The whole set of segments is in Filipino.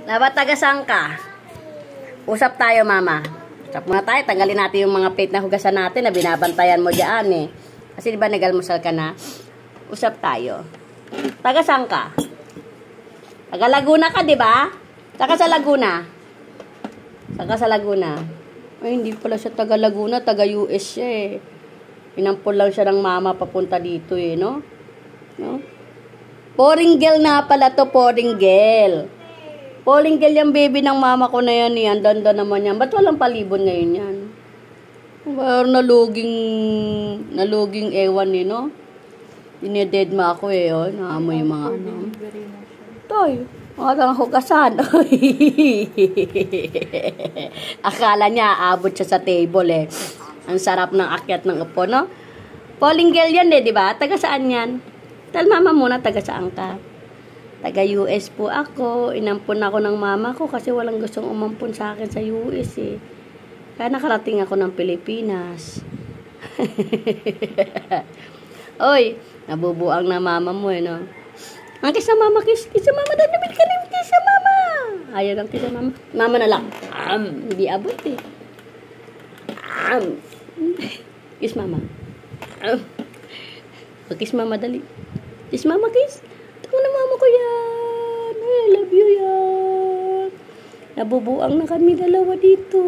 Nabatagasan ka. Usap tayo, mama. Usap muna tayo. Tanggalin natin yung mga plate na hugasan natin na binabantayan mo dyan eh. Kasi di ba nagalmusal ka na? Usap tayo. Tagasan ka? Taga Laguna ka, di ba? Taga sa Laguna. Taga sa Laguna. Ay, hindi pala siya taga Laguna. Taga US siya eh. Inampol lang siya ng mama papunta dito eh, no? No? Poring girl na pala to, poring girl. Poring girl yung baby ng mama ko na yan eh. Ang danda naman yan. Ba't walang palibon ngayon yan? Parang naluging ewan eh, no? Dineded mo ako eh, oh. Naamoy yung mga ano. Toy, mga hugasan. Akala niya, abot siya sa table eh. Ang sarap ng akyat ng upo, no? Poling girl yan eh, di ba? Taga saan yan? Tal mama muna, taga saan ka? Taga US po ako. Inampun ako ng mama ko kasi walang gustong umampun sa akin sa US eh. Kaya nakarating ako ng Pilipinas. Oy, nabubuang na mama mo eh, no? Ang kiss na mama, kiss na mama, dadamit ka rin, kiss na mama. Ayaw ng kiss na mama. Mama na lang. Hindi abot eh. Kiss mama. Kiss mama, dali. Kiss mama, kiss. Tama na mama ko yan. I love you yan. Nabubuang na kami dalawa dito.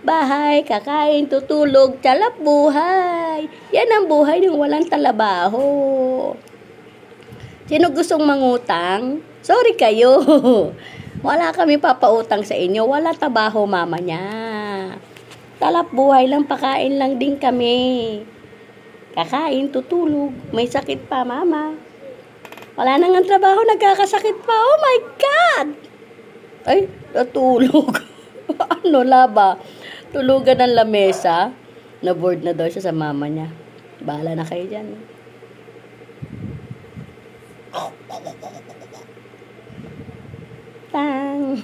Bahay, kakain, tutulog, tsalap buhay. Yan ang buhay ng walang talabaho. Sino gustong mangutang? Sorry kayo. Wala kami papautang sa inyo. Wala trabaho mama niya. Talap buhay lang, pakain lang din kami. Kakain, tutulog. May sakit pa, mama. Wala nang ang trabaho, nagkakasakit pa. Oh my God! Ay, natulog. Ano laba? Tulugan ng lamesa. Na-board na daw siya sa mama niya. Bahala na kayo dyan. Tang!